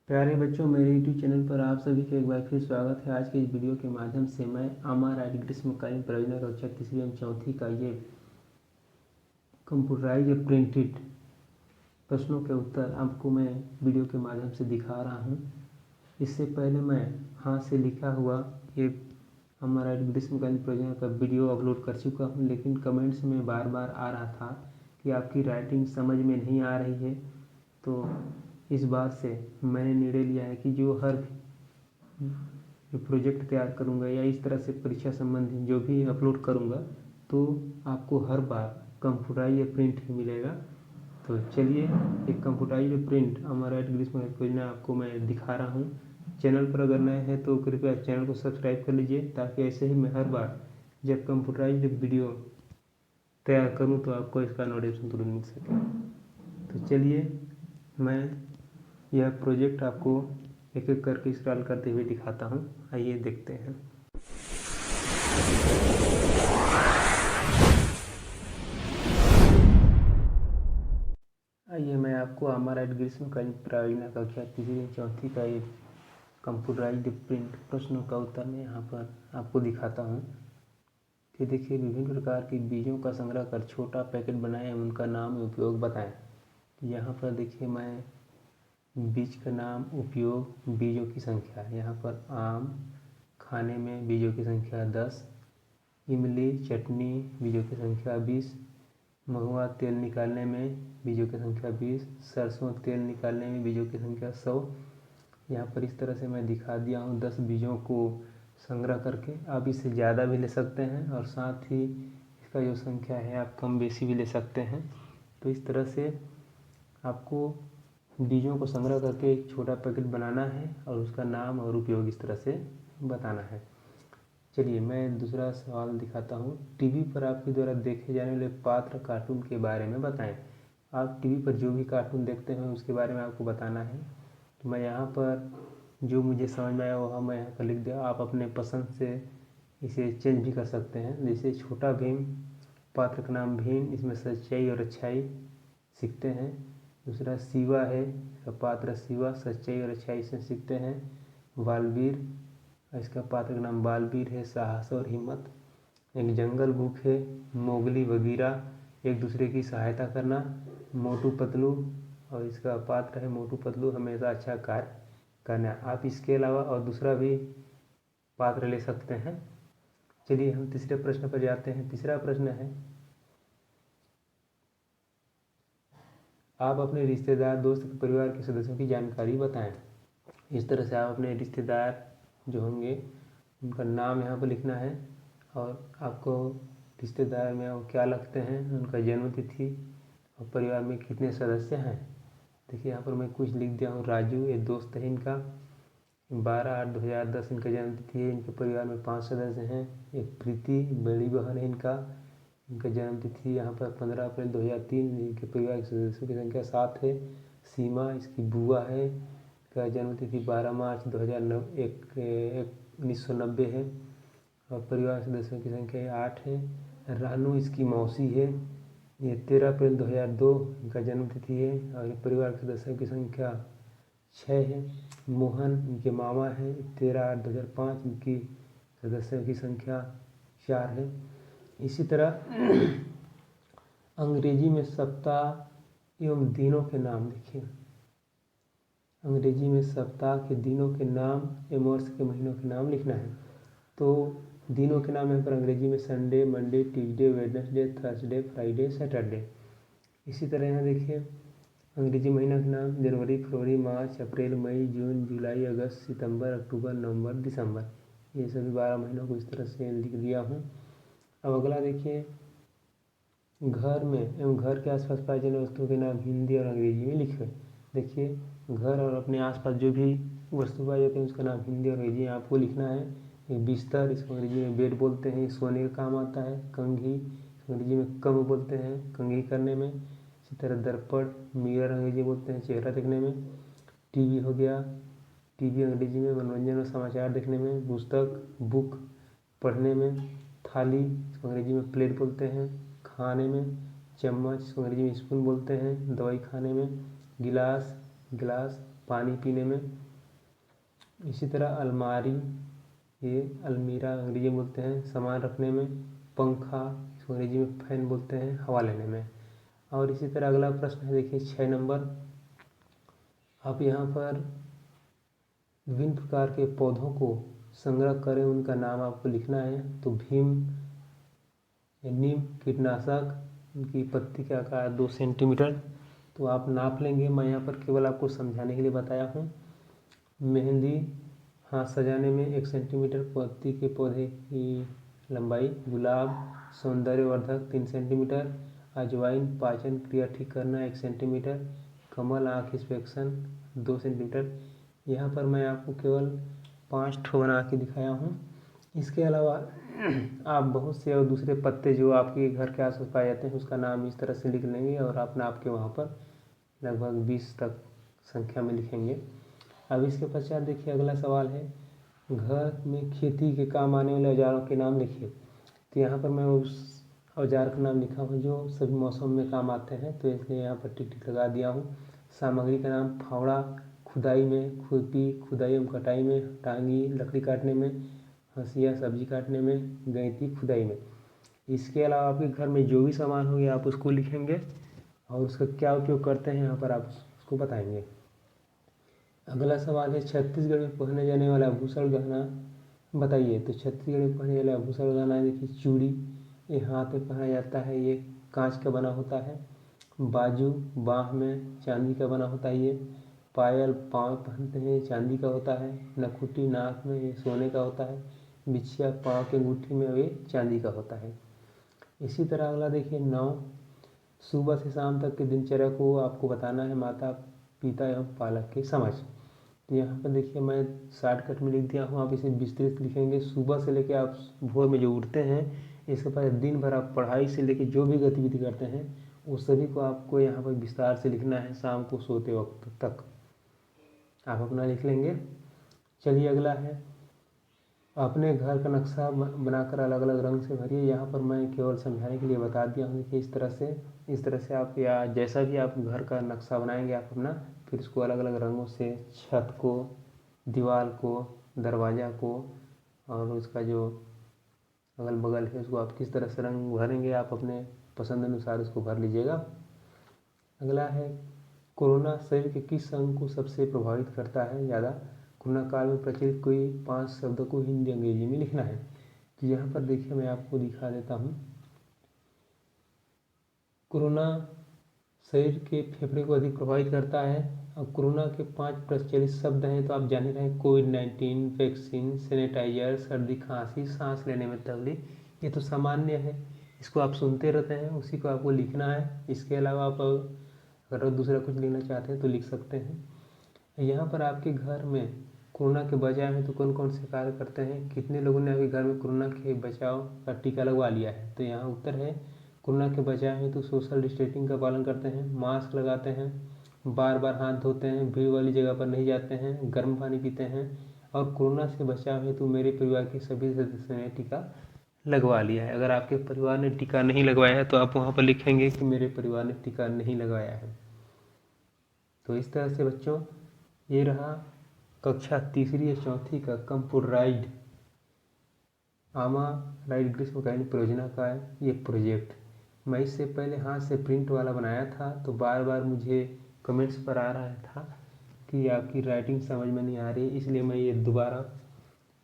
प्यारे बच्चों, मेरे यूट्यूब चैनल पर आप सभी का एक बार फिर स्वागत है। आज के इस वीडियो के माध्यम से मैं अमर ग्रीष्मकालीन प्रयोजन कक्षा तीसरी एवं चौथी का ये कंप्यूटराइज प्रिंटेड प्रश्नों के उत्तर आपको मैं वीडियो के माध्यम से दिखा रहा हूँ। इससे पहले मैं हाथ से लिखा हुआ ये अमर ग्रीष्मकालीन प्रयोजन का वीडियो अपलोड कर चुका हूँ, लेकिन कमेंट्स में बार बार आ रहा था कि आपकी राइटिंग समझ में नहीं आ रही है। तो इस बात से मैंने निर्णय लिया है कि जो प्रोजेक्ट तैयार करूंगा या इस तरह से परीक्षा संबंधी जो भी अपलोड करूंगा तो आपको हर बार कंप्यूटराइज प्रिंट ही मिलेगा। तो चलिए, एक कंप्यूटराइज प्रिंट अमर ग्रीष्म योजना आपको मैं दिखा रहा हूँ। चैनल पर अगर नए हैं तो कृपया चैनल को सब्सक्राइब कर लीजिए, ताकि ऐसे ही मैं हर बार जब कंप्यूटराइज वीडियो तैयार करूँ तो आपको इसका नोटिफिकेशन तुरंत मिल सके। तो चलिए, मैं यह प्रोजेक्ट आपको एक एक करके इंस्टॉल करते हुए दिखाता हूँ। आइए देखते हैं। आइए मैं आपको हमारा ग्रीष्मकालीन प्रयोजना कक्षा तीसरी चौथी का एक कंप्यूटराइज्ड प्रिंट प्रश्नों का उत्तर मैं यहाँ पर आपको दिखाता हूँ। कि देखिए, विभिन्न प्रकार के बीजों का संग्रह कर छोटा पैकेट बनाएं, उनका नाम उपयोग बताएं। यहाँ पर देखिए, मैं बीज का नाम, उपयोग, बीजों की संख्या। यहाँ पर आम खाने में बीजों की संख्या 10, इमली चटनी बीजों की संख्या 20, महुआ तेल निकालने में बीजों की संख्या 20, सरसों तेल निकालने में बीजों की संख्या 100। यहाँ पर इस तरह से मैं दिखा दिया हूँ 10 बीजों को संग्रह करके। आप इससे ज़्यादा भी ले सकते हैं और साथ ही इसका जो संख्या है आप कम बेसी भी ले सकते हैं। तो इस तरह से आपको बीजों को संग्रह करके एक छोटा पैकेट बनाना है और उसका नाम और उपयोग इस तरह से बताना है। चलिए, मैं दूसरा सवाल दिखाता हूँ। टीवी पर आपके द्वारा देखे जाने वाले पात्र कार्टून के बारे में बताएं। आप टीवी पर जो भी कार्टून देखते हैं उसके बारे में आपको बताना है। तो मैं यहाँ पर जो मुझे समझ में आया वह मैं यहाँ पर लिख दिया। आप अपने पसंद से इसे चेंज भी कर सकते हैं। जैसे छोटा भीम, पात्र का नाम भीम, इसमें सच्चाई और अच्छाई सीखते हैं। दूसरा शिवा है, इसका पात्र शिवा, सच्चाई और अच्छाई से सीखते हैं। बालवीर, इसका पात्र का नाम बालवीर है, साहस और हिम्मत। एक जंगल बुक है, मोगली वगीरा, एक दूसरे की सहायता करना। मोटू पतलू, और इसका पात्र है मोटू पतलू, हमेशा अच्छा कार्य करना। आप इसके अलावा और दूसरा भी पात्र ले सकते हैं। चलिए, हम तीसरे प्रश्न पर जाते हैं। तीसरा प्रश्न है, आप अपने रिश्तेदार, दोस्त, परिवार के सदस्यों की जानकारी बताएं। इस तरह से आप अपने रिश्तेदार जो होंगे उनका नाम यहाँ पर लिखना है और आपको रिश्तेदार में वो क्या लगते हैं, उनका जन्म तिथि और परिवार में कितने सदस्य हैं। देखिए, यहाँ पर मैं कुछ लिख दिया हूँ। राजू, ये दोस्त है इनका, 12/8/2010 इनका जन्म तिथि है। इनके परिवार में 5 सदस्य हैं। एक प्रीति, बड़ी बहन है इनका, इनका जन्म तिथि यहाँ पर 15 अप्रैल 2003। इनके परिवार के सदस्यों की संख्या 7 है। सीमा, इसकी बुआ है, का जन्म तिथि 12 मार्च 1990 है और परिवार सदस्यों की संख्या 8 है। रानू, इसकी मौसी है, ये 13 अप्रैल 2002 इनका जन्म तिथि है और परिवार के सदस्यों की संख्या 6 है। मोहन, इनके मामा हैं, 13/8/2005 इनकी सदस्यों की संख्या 4 है। इसी तरह अंग्रेजी में सप्ताह एवं दिनों के नाम देखिए। अंग्रेजी में सप्ताह के दिनों के नाम एवं वर्ष के महीनों के नाम लिखना है। तो दिनों के नाम यहाँ पर अंग्रेजी में Sunday, Monday, Tuesday, Wednesday, Thursday, Friday, Saturday. इसी तरह यहाँ देखिए अंग्रेजी महीना के नाम जनवरी, फरवरी, मार्च, अप्रैल, मई, जून, जुलाई, अगस्त, सितंबर, अक्टूबर, नवंबर, दिसंबर। ये सभी 12 महीनों को इस तरह से लिख दिया हूँ। अब अगला देखिए, घर में एवं घर के आसपास पाए जाने वस्तुओं के नाम हिंदी और अंग्रेजी में लिखें। देखिए, घर और अपने आसपास जो भी वस्तु पाए जाते हैं उसका नाम हिंदी और अंग्रेजी में आपको लिखना है। एक बिस्तर, इसको अंग्रेजी में बेड बोलते हैं, सोने का काम आता है। कंघी, अंग्रेजी में कम बोलते हैं, कंघी करने में। इसी तरह दर्पण, मिरर अंग्रेजी बोलते हैं, चेहरा देखने में। टीवी हो गया, टीवी अंग्रेजी में मनोरंजन और समाचार देखने में। पुस्तक, बुक, पढ़ने में। थाली, इसको अंग्रेजी में प्लेट बोलते हैं, खाने में। चम्मच, इसको अंग्रेजी में स्पून बोलते हैं, दवाई खाने में। गिलास, गिलास, पानी पीने में। इसी तरह अलमारी, ये अलमीरा अंग्रेजी में बोलते हैं, सामान रखने में। पंखा, इसको अंग्रेजी में फैन बोलते हैं, हवा लेने में। और इसी तरह अगला प्रश्न है, देखिए 6 नंबर। आप यहाँ पर विभिन्न प्रकार के पौधों को संग्रह करें, उनका नाम आपको लिखना है। तो भीम नीम कीटनाशक, उनकी पत्ती का आकार 2 सेंटीमीटर, तो आप नाप लेंगे। मैं यहाँ पर केवल आपको समझाने के लिए बताया हूँ। मेहंदी हाथ सजाने में 1 सेंटीमीटर पत्ती के पौधे की लंबाई। गुलाब सौंदर्यवर्धक 3 सेंटीमीटर। अजवाइन पाचन क्रिया ठीक करना 1 सेंटीमीटर। कमल आँख इंस्पेक्शन 2 सेंटीमीटर। यहाँ पर मैं आपको केवल 5 ठो बना के दिखाया हूँ। इसके अलावा आप बहुत से और दूसरे पत्ते जो आपके घर के आसपास पाए जाते हैं उसका नाम इस तरह से लिख लेंगे और आप नाप के वहाँ पर लगभग 20 तक संख्या में लिखेंगे। अब इसके पश्चात देखिए अगला सवाल है, घर में खेती के काम आने वाले औजारों के नाम लिखिए। तो यहाँ पर मैं उस औजार का नाम लिखा हूँ जो सभी मौसम में काम आते हैं, तो इसलिए यहाँ पर टिक टिक लगा दिया हूँ। सामग्री का नाम फावड़ा खुदाई में, खुरपी खुदाई एवं कटाई में, टांगी लकड़ी काटने में, हंसिया सब्जी काटने में, गैंती खुदाई में। इसके अलावा आपके घर में जो भी सामान होंगे आप उसको लिखेंगे और उसका क्या उपयोग करते हैं यहाँ पर आप उसको बताएंगे। अगला सवाल है, छत्तीसगढ़ में पहने जाने वाला आभूषण गहना बताइए। तो छत्तीसगढ़ में पहने वाला आभूषण गहना देखिए चूड़ी, ये हाथ में पहना जाता है, ये कांच का बना होता है। बाजू बाह में चांदी का बना होता है। ये पायल पाँव पहनते हैं, चांदी का होता है। नखुटी नाक में, ये सोने का होता है। बिछिया पाँव के अंगूठी में, ये चांदी का होता है। इसी तरह अगला देखिए 9, सुबह से शाम तक की दिनचर्या को आपको बताना है माता पिता एवं पालक के समझ। तो यहाँ पर देखिए मैं शॉर्टकट में लिख दिया हूँ, आप इसे विस्तृत लिखेंगे। सुबह से लेकर आप भोर में जो उठते हैं इसके बाद दिन भर आप पढ़ाई से लेकर जो भी गतिविधि करते हैं उस सभी को आपको यहाँ पर विस्तार से लिखना है शाम को सोते वक्त तक। आप अपना लिख लेंगे। चलिए अगला है, अपने घर का नक्शा बनाकर अलग अलग रंग से भरिए। यहाँ पर मैं केवल समझाने के लिए बता दिया हूँ कि इस तरह से आप या जैसा भी आप घर का नक्शा बनाएंगे आप अपना, फिर इसको अलग अलग रंगों से छत को, दीवार को, दरवाज़ा को और उसका जो अगल बगल है उसको आप किस तरह से रंग भरेंगे आप अपने पसंद अनुसार उसको भर लीजिएगा। अगला है, कोरोना शरीर के किस अंग को सबसे प्रभावित करता है ज़्यादा। कोरोना काल में प्रचलित कोई 5 शब्दों को हिंदी अंग्रेजी में लिखना है। तो यहाँ पर देखिए मैं आपको दिखा देता हूँ। कोरोना शरीर के फेफड़े को अधिक प्रभावित करता है और कोरोना के 5 प्रचलित शब्द हैं तो आप जान ही रहे हैं, कोविड-19, वैक्सीन, सैनिटाइजर, सर्दी खांसी, सांस लेने में तकलीफ, ये तो सामान्य है, इसको आप सुनते रहते हैं, उसी को आपको लिखना है। इसके अलावा आप अगर दूसरा कुछ लिखना चाहते हैं तो लिख सकते हैं। यहाँ पर आपके घर में कोरोना के बचाव में तो कौन कौन से कार्य करते हैं, कितने लोगों ने आपके घर में कोरोना के बचाव का टीका लगवा लिया है। तो यहाँ उत्तर है, कोरोना के बचाव में तो सोशल डिस्टेंसिंग का पालन करते हैं, मास्क लगाते हैं, बार बार हाथ धोते हैं, भीड़ वाली जगह पर नहीं जाते हैं, गर्म पानी पीते हैं और कोरोना से बचाव हेतु मेरे परिवार के सभी सदस्यों ने टीका लगवा लिया है। अगर आपके परिवार ने टीका नहीं लगवाया है तो आप वहाँ पर लिखेंगे कि मेरे परिवार ने टीका नहीं लगवाया है। तो इस तरह से बच्चों ये रहा कक्षा तीसरी या चौथी का कंप्यूटराइज्ड आमा राइट ग्रीष्मकालीन परियोजना का ये प्रोजेक्ट। मैं इससे पहले हाथ से प्रिंट वाला बनाया था तो बार बार मुझे कमेंट्स पर आ रहा था कि आपकी राइटिंग समझ में नहीं आ रही, इसलिए मैं ये दोबारा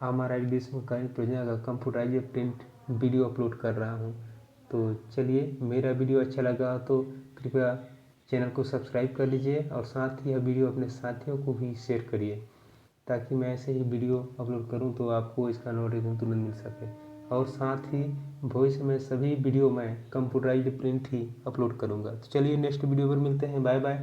आमा राइट ग्रीष्मकालीन परियोजना का कंप्यूटराइज्ड प्रिंट वीडियो अपलोड कर रहा हूँ। तो चलिए, मेरा वीडियो अच्छा लगा तो कृपया चैनल को सब्सक्राइब कर लीजिए और साथ ही यह वीडियो अपने साथियों को भी शेयर करिए ताकि मैं ऐसे ही वीडियो अपलोड करूं तो आपको इसका नोटिफिकेशन तुरंत मिल सके। और साथ ही भविष्य में सभी वीडियो मैं कंप्यूटराइज्ड प्रिंट ही अपलोड करूंगा। तो चलिए नेक्स्ट वीडियो पर मिलते हैं, बाय बाय।